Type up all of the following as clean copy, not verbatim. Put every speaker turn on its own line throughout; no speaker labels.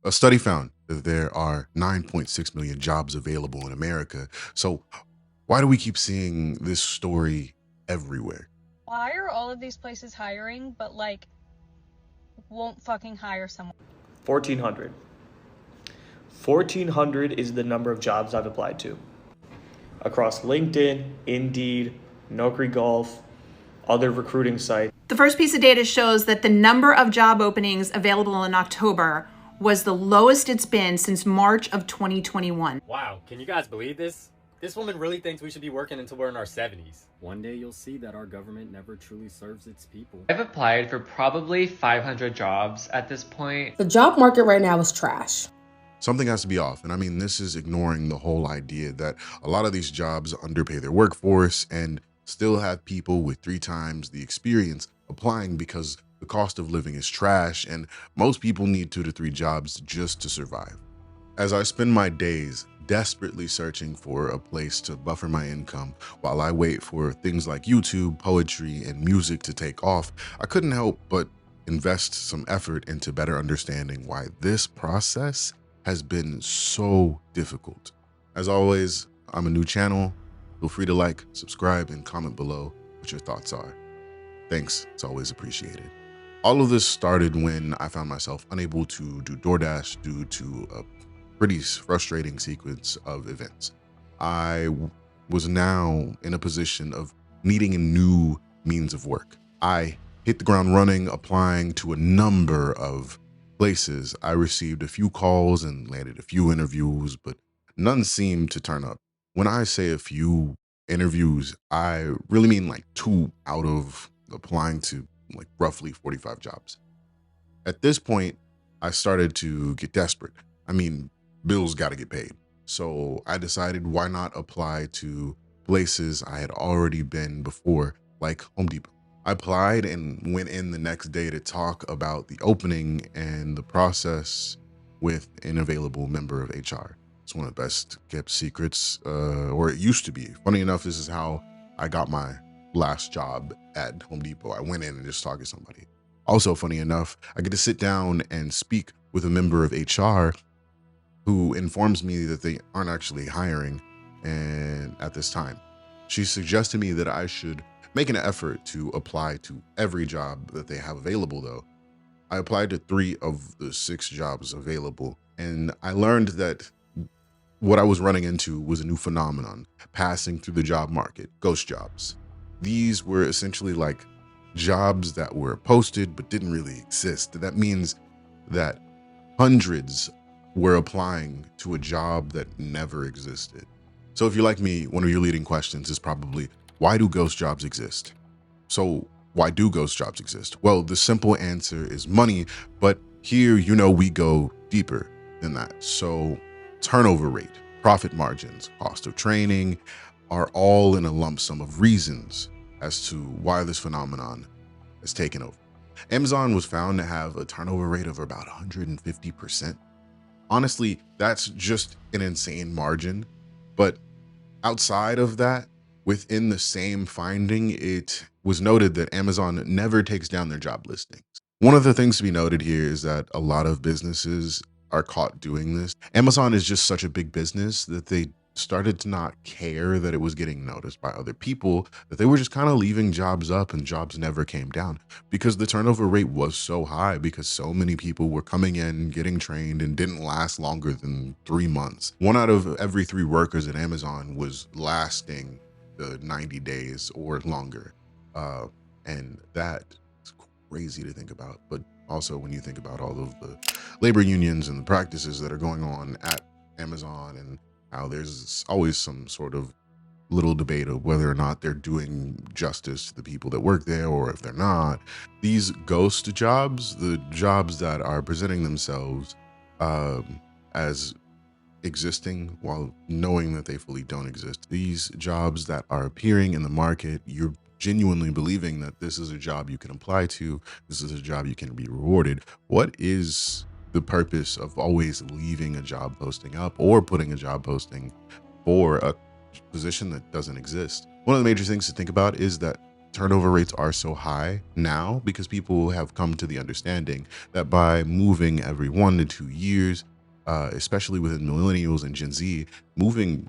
A study found that there are 9.6 million jobs available in America. So why do we keep seeing this story everywhere?
Why are all of these places hiring, but like won't fucking hire someone?
1,400. 1,400 is the number of jobs I've applied to across LinkedIn, Indeed, Naukri Golf, other recruiting sites.
The first piece of data shows that the number of job openings available in October was the lowest it's been since March of 2021.
Wow, can you guys believe this? This woman really thinks we should be working until we're in our 70s.
One day you'll see that our government never truly serves its people.
I've applied for probably 500 jobs at this point.
The job market right now is trash.
Something has to be off. And I mean, this is ignoring the whole idea that a lot of these jobs underpay their workforce and still have people with 3 times the experience applying because the cost of living is trash and most people need 2 to 3 jobs just to survive. As I spend my days desperately searching for a place to buffer my income while I wait for things like YouTube, poetry, and music to take off, I couldn't help but invest some effort into better understanding why this process has been so difficult. As always, I'm a new channel. Feel free to like, subscribe, and comment below what your thoughts are. Thanks, it's always appreciated. All of this started when I found myself unable to do DoorDash due to a pretty frustrating sequence of events. I was now in a position of needing a new means of work. I hit the ground running, applying to a number of places. I received a few calls and landed a few interviews, but none seemed to turn up. When I say a few interviews, I really mean like 2 out of applying to like roughly 45 jobs. At this point, I started to get desperate. I mean, bills got to get paid. So I decided why not apply to places I had already been before, like Home Depot. I applied and went in the next day to talk about the opening and the process with an available member of HR. It's one of the best kept secrets, or it used to be. Funny enough, this is how I got my last job at Home Depot. I went in and just talked to somebody. Also, funny enough, I get to sit down and speak with a member of HR who informs me that they aren't actually hiring and at this time. She suggested me that I should make an effort to apply to every job that they have available though. I applied to 3 of the 6 jobs available, and I learned that what I was running into was a new phenomenon passing through the job market: ghost jobs. These were essentially like jobs that were posted but didn't really exist. That means that hundreds were applying to a job that never existed. So if you're like me, one of your leading questions is probably, why do ghost jobs exist? So why do ghost jobs exist? Well, the simple answer is money, but here, we go deeper than that. So turnover rate, profit margins, cost of training are all in a lump sum of reasons as to why this phenomenon has taken over. Amazon was found to have a turnover rate of about 150%. Honestly, that's just an insane margin. But outside of that, within the same finding, it was noted that Amazon never takes down their job listings. One of the things to be noted here is that a lot of businesses are caught doing this. Amazon is just such a big business that they started to not care that it was getting noticed by other people, that they were just kind of leaving jobs up and jobs never came down because the turnover rate was so high, because so many people were coming in, getting trained, and didn't last longer than 3 months. 1 out of every 3 workers at Amazon was lasting the 90 days or longer. And that's crazy to think about. But also when you think about all of the labor unions and the practices that are going on at Amazon, and how there's always some sort of little debate of whether or not they're doing justice to the people that work there, or if they're not. These ghost jobs, the jobs that are presenting themselves as existing while knowing that they fully don't exist. These jobs that are appearing in the market, you're genuinely believing that this is a job you can apply to, this is a job you can be rewarded. What is the purpose of always leaving a job posting up or putting a job posting for a position that doesn't exist? One of the major things to think about is that turnover rates are so high now because people have come to the understanding that by moving every 1 to 2 years, especially within millennials and Gen Z, moving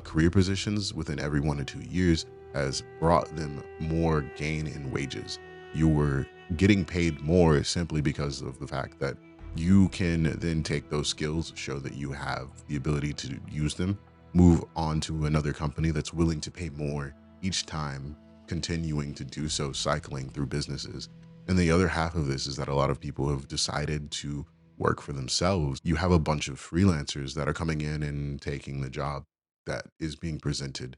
career positions within every 1 to 2 years has brought them more gain in wages. You were getting paid more simply because of the fact that you can then take those skills, show that you have the ability to use them, move on to another company that's willing to pay more each time, continuing to do so, cycling through businesses. And the other half of this is that a lot of people have decided to work for themselves. You have a bunch of freelancers that are coming in and taking the job that is being presented.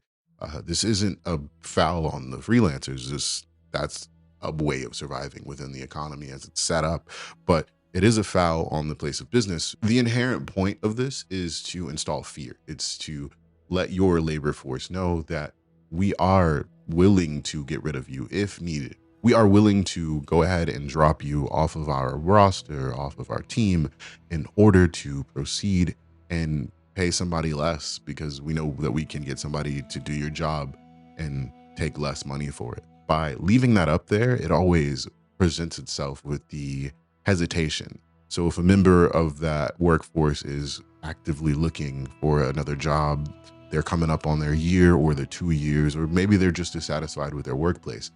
This isn't a foul on the freelancers. That's a way of surviving within the economy as it's set up, but it is a foul on the place of business. The inherent point of this is to install fear. It's to let your labor force know that we are willing to get rid of you if needed. We are willing to go ahead and drop you off of our roster, off of our team, in order to proceed and pay somebody less, because we know that we can get somebody to do your job and take less money for it. By leaving that up there, it always presents itself with the hesitation. So if a member of that workforce is actively looking for another job, they're coming up on their year or their 2 years, or maybe they're just dissatisfied with their workplace,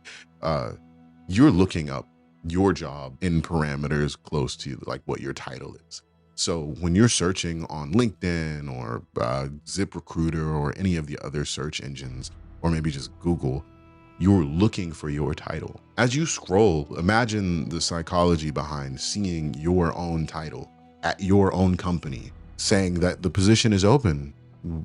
you're looking up your job in parameters close to like what your title is. So when you're searching on LinkedIn or ZipRecruiter or any of the other search engines, or maybe just Google, you're looking for your title. As you scroll, imagine the psychology behind seeing your own title at your own company, saying that the position is open,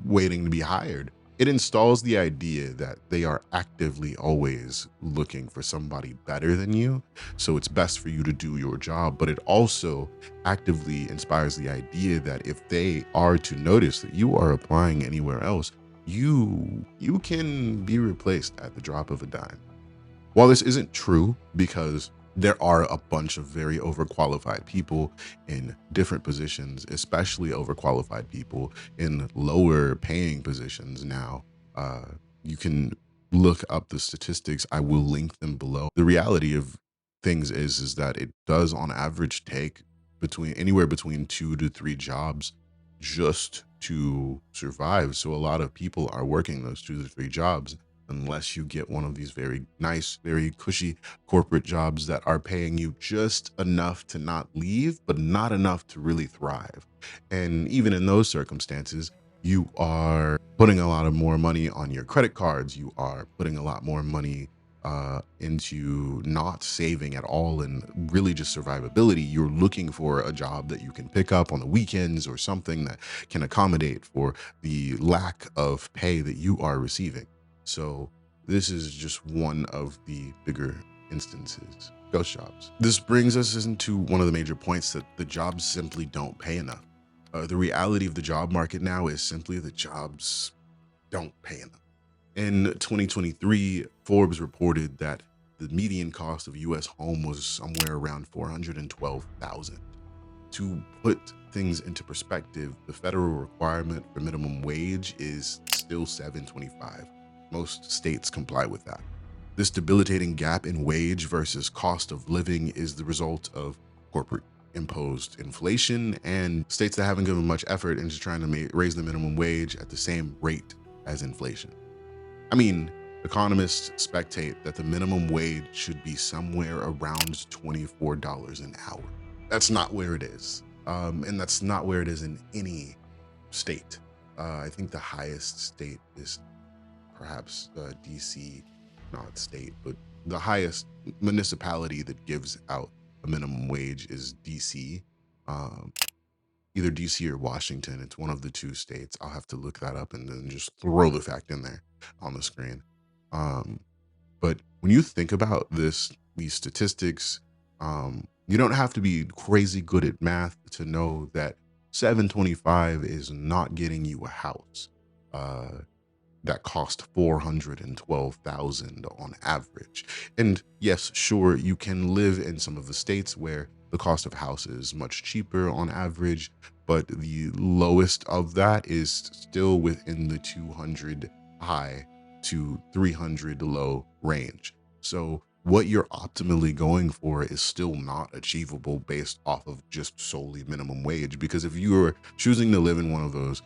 waiting to be hired. It installs the idea that they are actively always looking for somebody better than you. So it's best for you to do your job, but it also actively inspires the idea that if they are to notice that you are applying anywhere else, you can be replaced at the drop of a dime. While this isn't true, because there are a bunch of very overqualified people in different positions, especially overqualified people in lower paying positions now. You can look up the statistics. I will link them below. The reality of things is that it does on average take anywhere between 2 to 3 jobs just to survive. So a lot of people are working those 2 to 3 jobs unless you get one of these very nice, very cushy corporate jobs that are paying you just enough to not leave, but not enough to really thrive. And even in those circumstances, you are putting a lot of more money on your credit cards. You are putting a lot more money into not saving at all and really just survivability. You're looking for a job that you can pick up on the weekends or something that can accommodate for the lack of pay that you are receiving. So this is just one of the bigger instances, ghost jobs. This brings us into one of the major points, that the jobs simply don't pay enough. The reality of the job market now is simply that jobs don't pay enough. In 2023, Forbes reported that the median cost of a U.S. home was somewhere around $412,000. To put things into perspective, the federal requirement for minimum wage is still $7.25. Most states comply with that. This debilitating gap in wage versus cost of living is the result of corporate imposed inflation and states that haven't given much effort into trying to raise the minimum wage at the same rate as inflation. I mean, economists speculate that the minimum wage should be somewhere around $24 an hour. That's not where it is. And that's not where it is in any state. I think the highest state is perhaps DC, not state, but the highest municipality that gives out a minimum wage is DC, either DC or Washington. It's one of the 2 states. I'll have to look that up and then just throw the fact in there on the screen. But when you think about these statistics, you don't have to be crazy good at math to know that $725 is not getting you a house that cost $412,000 on average. And yes, sure, you can live in some of the states where the cost of house is much cheaper on average, but the lowest of that is still within the 200 high to 300 low range. So what you're optimally going for is still not achievable based off of just solely minimum wage. Because if you are choosing to live in one of those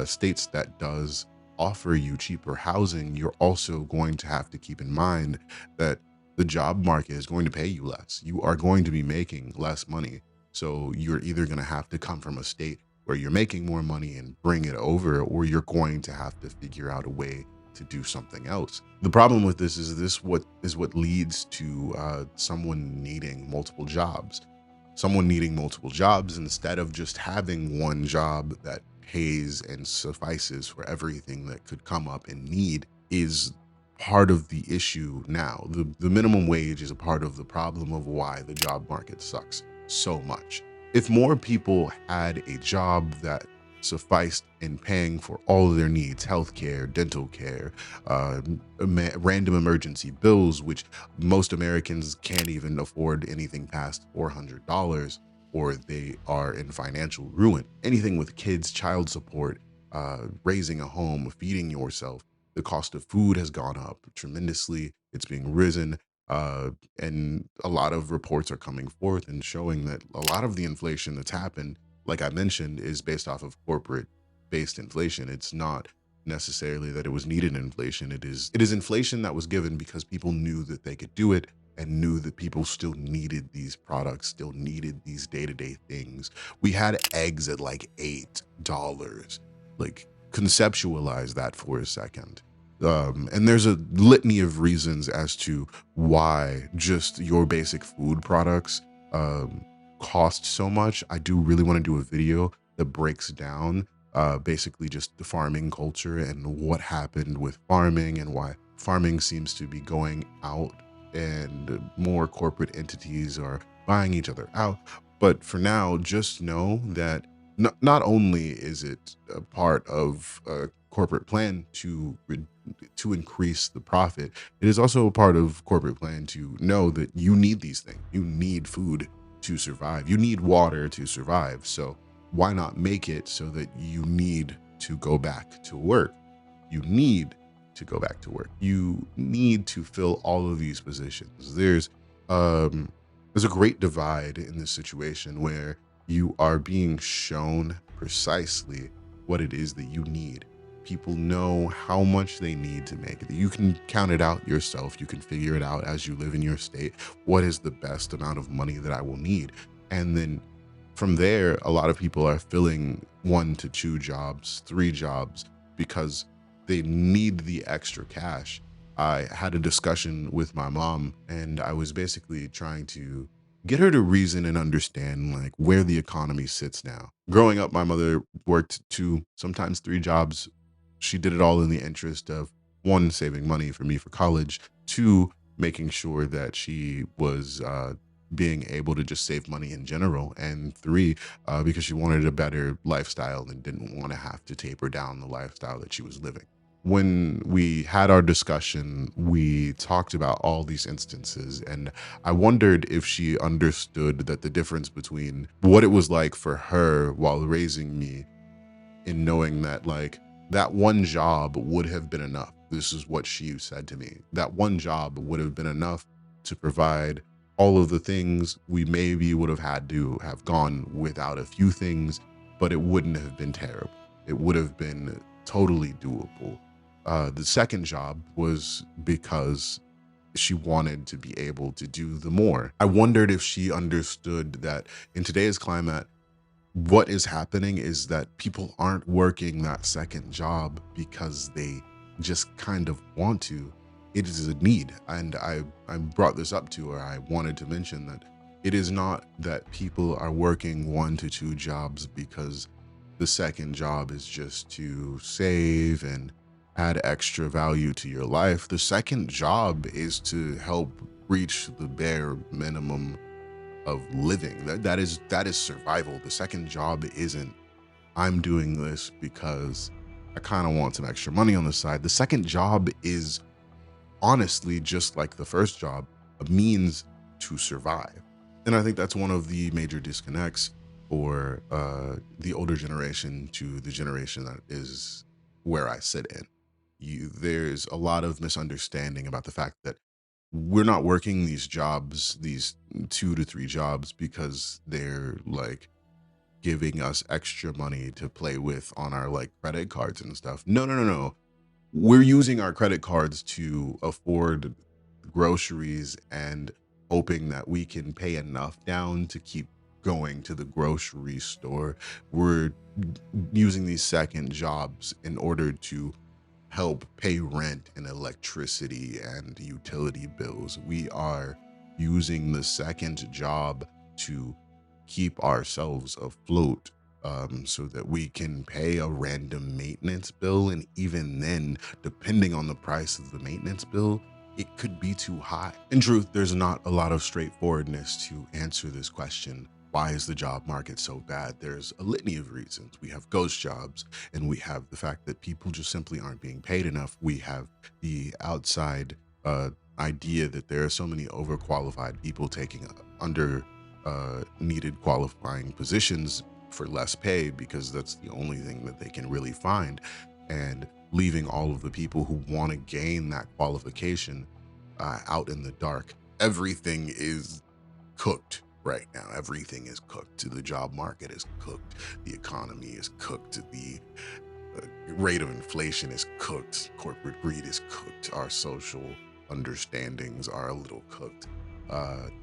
states that does offer you cheaper housing, you're also going to have to keep in mind that the job market is going to pay you less. You are going to be making less money. So you're either going to have to come from a state where you're making more money and bring it over, or you're going to have to figure out a way to do something else. The problem with this is what leads to someone needing multiple jobs. Someone needing multiple jobs instead of just having one job that pays and suffices for everything that could come up in need is part of the issue now. The minimum wage is a part of the problem of why the job market sucks so much. If more people had a job that sufficed in paying for all of their needs, healthcare, dental care, random emergency bills, which most Americans can't even afford anything past $400, or they are in financial ruin. Anything with kids, child support, raising a home, feeding yourself. The cost of food has gone up tremendously. It's being risen. And a lot of reports are coming forth and showing that a lot of the inflation that's happened, like I mentioned, is based off of corporate based inflation. It's not necessarily that it was needed inflation. It is inflation that was given because people knew that they could do it and knew that people still needed these products, still needed these day-to-day things. We had eggs at like $8. Like, conceptualize that for a second. And there's a litany of reasons as to why just your basic food products cost so much. I do really want to do a video that breaks down basically just the farming culture and what happened with farming and why farming seems to be going out and more corporate entities are buying each other out. But for now, just know that not only is it a part of a corporate plan to increase the profit, it is also a part of corporate plan to know that you need these things. You need food to survive. You need water to survive. So why not make it so that you need to go back to work? You need to go back to work. You need to fill all of these positions. There's a great divide in this situation where you are being shown precisely what it is that you need. People know how much they need to make it. You can count it out yourself. You can figure it out as you live in your state. What is the best amount of money that I will need? And then from there, a lot of people are filling 1 to 2 jobs, 3 jobs, because they need the extra cash. I had a discussion with my mom, and I was basically trying to get her to reason and understand like where the economy sits now. Growing up, my mother worked 2, sometimes 3 jobs. She did it all in the interest of 1, saving money for me for college, 2, making sure that she was being able to just save money in general, and 3, because she wanted a better lifestyle and didn't want to have to taper down the lifestyle that she was living. When we had our discussion, we talked about all these instances, and I wondered if she understood that the difference between what it was like for her while raising me, in knowing that like that one job would have been enough. This is what she said to me. That one job would have been enough to provide all of the things. We maybe would have had to have gone without a few things, but it wouldn't have been terrible. It would have been totally doable. The second job was because she wanted to be able to do the more. I wondered if she understood that in today's climate, what is happening is that people aren't working that second job because they just kind of want to. It is a need. And I brought this up to her. I wanted to mention that it is not that people are working 1 to 2 jobs because the second job is just to save and add extra value to your life. The second job is to help reach the bare minimum of living. That is survival. The second job isn't, I'm doing this because I kind of want some extra money on the side. The second job is honestly just like the first job, a means to survive. And I think that's one of the major disconnects for the older generation to the generation that is where I sit in. There's a lot of misunderstanding about the fact that we're not working these jobs, these 2 to 3 jobs, because they're like giving us extra money to play with on our like credit cards and stuff. No, no, no, no. We're using our credit cards to afford groceries and hoping that we can pay enough down to keep going to the grocery store. We're using these second jobs in order to help pay rent and electricity and utility bills. We are using the second job to keep ourselves afloat, so that we can pay a random maintenance bill. And even then, depending on the price of the maintenance bill, it could be too high. In truth, there's not a lot of straightforwardness to answer this question. Why is the job market so bad? There's a litany of reasons. We have ghost jobs, and we have the fact that people just simply aren't being paid enough. We have the outside idea that there are so many overqualified people taking under needed qualifying positions for less pay because that's the only thing that they can really find, and leaving all of the people who want to gain that qualification out in the dark. Everything is cooked right now. Everything is cooked. The job market is cooked. The economy is cooked. The rate of inflation is cooked. Corporate greed is cooked. Our social understandings are a little cooked.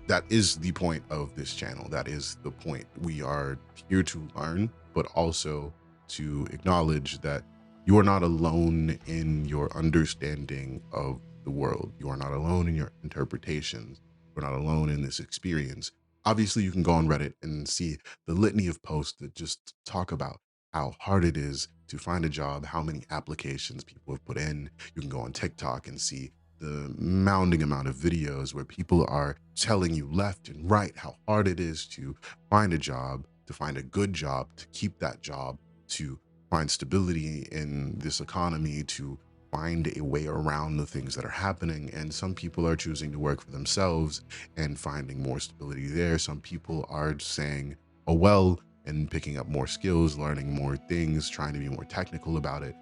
That is the point of this channel. That is the point. We are here to learn, but also to acknowledge that you are not alone in your understanding of the world. You are not alone in your interpretations. You're not alone in this experience. Obviously, you can go on Reddit and see the litany of posts that just talk about how hard it is to find a job, how many applications people have put in. You can go on TikTok and see the mounding amount of videos where people are telling you left and right how hard it is to find a job, to find a good job, to keep that job, to find stability in this economy, to find a way around the things that are happening. And some people are choosing to work for themselves and finding more stability there. Some people are saying, oh, well, and picking up more skills, learning more things, trying to be more technical about it.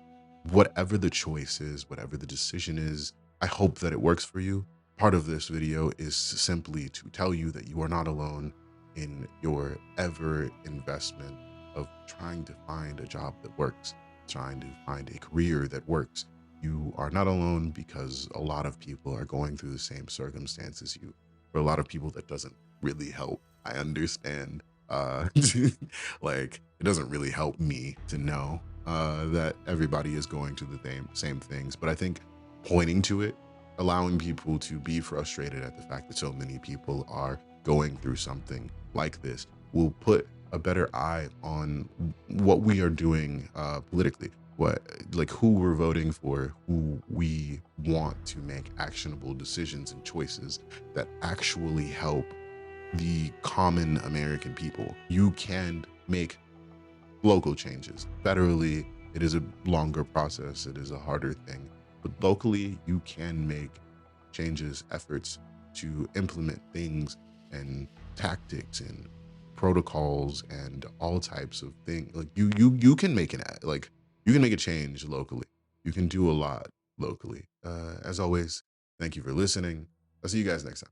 Whatever the choice is, whatever the decision is, I hope that it works for you. Part of this video is simply to tell you that you are not alone in your ever investment of trying to find a job that works, trying to find a career that works. You are not alone because a lot of people are going through the same circumstances you. For a lot of people, that doesn't really help. I understand. Like, it doesn't really help me to know that everybody is going through the same things. But I think pointing to it, allowing people to be frustrated at the fact that so many people are going through something like this will put a better eye on what we are doing politically, who we're voting for, who we want to make actionable decisions and choices that actually help the common American people. You can make local changes. Federally, it is a longer process. It is a harder thing. But locally, you can make changes, efforts to implement things and tactics and protocols and all types of things. Like you can make you can make a change locally. You can do a lot locally. As always, thank you for listening. I'll see you guys next time.